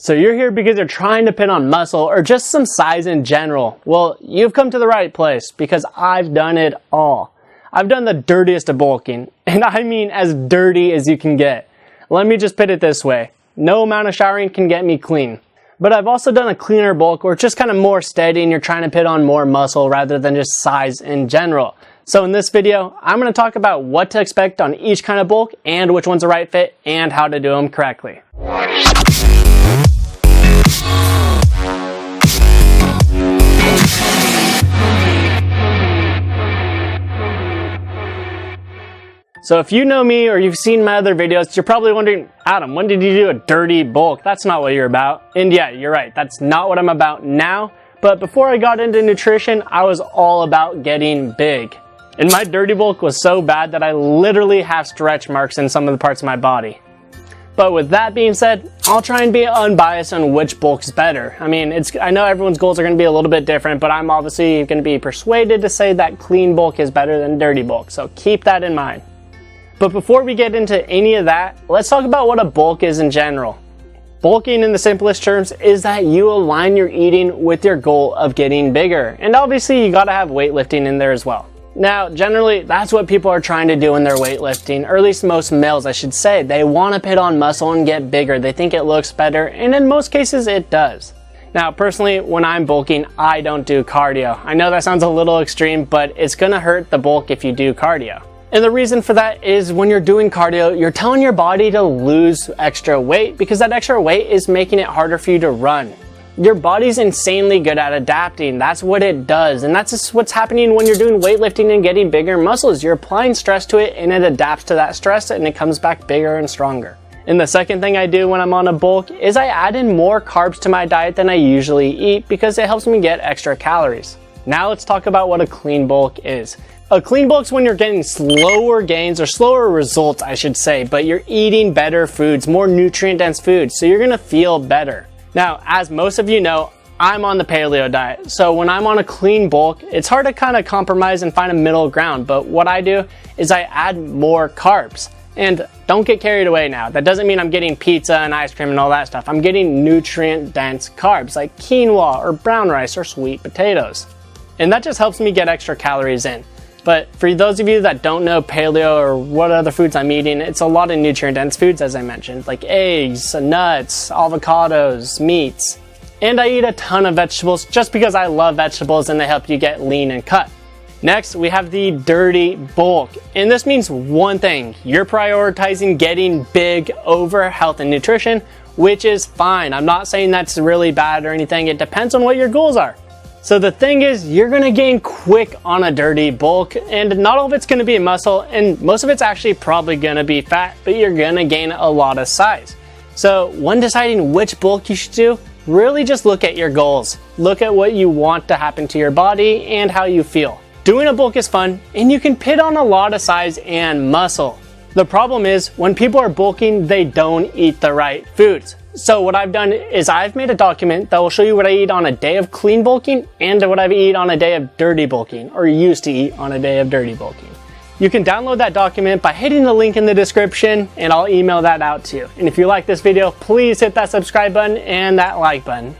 So you're here because you're trying to put on muscle or just some size in general. Well, you've come to the right place because I've done it all. I've done the dirtiest of bulking, and I mean as dirty as you can get. Let me just put it this way. No amount of showering can get me clean. But I've also done a cleaner bulk where it's just kind of more steady and you're trying to put on more muscle rather than just size in general. So in this video, I'm going to talk about what to expect on each kind of bulk and which one's the right fit and how to do them correctly. So if you know me or you've seen my other videos, you're probably wondering, Adam, when did you do a dirty bulk? That's not what you're about. And yeah, you're right. That's not what I'm about now. But before I got into nutrition, I was all about getting big. And my dirty bulk was so bad that I literally have stretch marks in some of the parts of my body. But with that being said, I'll try and be unbiased on which bulk's better. I mean, I know everyone's goals are going to be a little bit different, but I'm obviously going to be persuaded to say that clean bulk is better than dirty bulk. So keep that in mind. But before we get into any of that, let's talk about what a bulk is in general. Bulking in the simplest terms is that you align your eating with your goal of getting bigger. And obviously you gotta have weightlifting in there as well. Now, generally, that's what people are trying to do in their weightlifting, or at least most males, I should say. They want to put on muscle and get bigger. They think it looks better, and in most cases it does. Now, personally, when I'm bulking, I don't do cardio. I know that sounds a little extreme, but it's gonna hurt the bulk if you do cardio. And the reason for that is when you're doing cardio, you're telling your body to lose extra weight because that extra weight is making it harder for you to run. Your body's insanely good at adapting. That's what it does. And that's just what's happening when you're doing weightlifting and getting bigger muscles. You're applying stress to it and it adapts to that stress and it comes back bigger and stronger. And the second thing I do when I'm on a bulk is I add in more carbs to my diet than I usually eat because it helps me get extra calories. Now let's talk about what a clean bulk is. A clean bulk is when you're getting slower gains, or slower results I should say, but you're eating better foods, more nutrient dense foods, so you're gonna feel better. Now, as most of you know, I'm on the paleo diet, so when I'm on a clean bulk, it's hard to kind of compromise and find a middle ground, but what I do is I add more carbs. And don't get carried away now. That doesn't mean I'm getting pizza and ice cream and all that stuff. I'm getting nutrient dense carbs like quinoa or brown rice or sweet potatoes. And that just helps me get extra calories in. But for those of you that don't know paleo or what other foods I'm eating, it's a lot of nutrient-dense foods, as I mentioned, like eggs, nuts, avocados, meats. And I eat a ton of vegetables just because I love vegetables and they help you get lean and cut. Next, we have the dirty bulk. And this means one thing. You're prioritizing getting big over health and nutrition, which is fine. I'm not saying that's really bad or anything. It depends on what your goals are. So the thing is, you're gonna gain quick on a dirty bulk, and not all of it's gonna be muscle, and most of it's actually probably gonna be fat, but you're gonna gain a lot of size. So when deciding which bulk you should do, really just look at your goals. Look at what you want to happen to your body and how you feel. Doing a bulk is fun, and you can put on a lot of size and muscle. The problem is, when people are bulking, they don't eat the right foods. So what I've done is I've made a document that will show you what I eat on a day of clean bulking and what I eat on a day of dirty bulking, or used to eat on a day of dirty bulking. You can download that document by hitting the link in the description and I'll email that out to you. And if you like this video, please hit that subscribe button and that like button.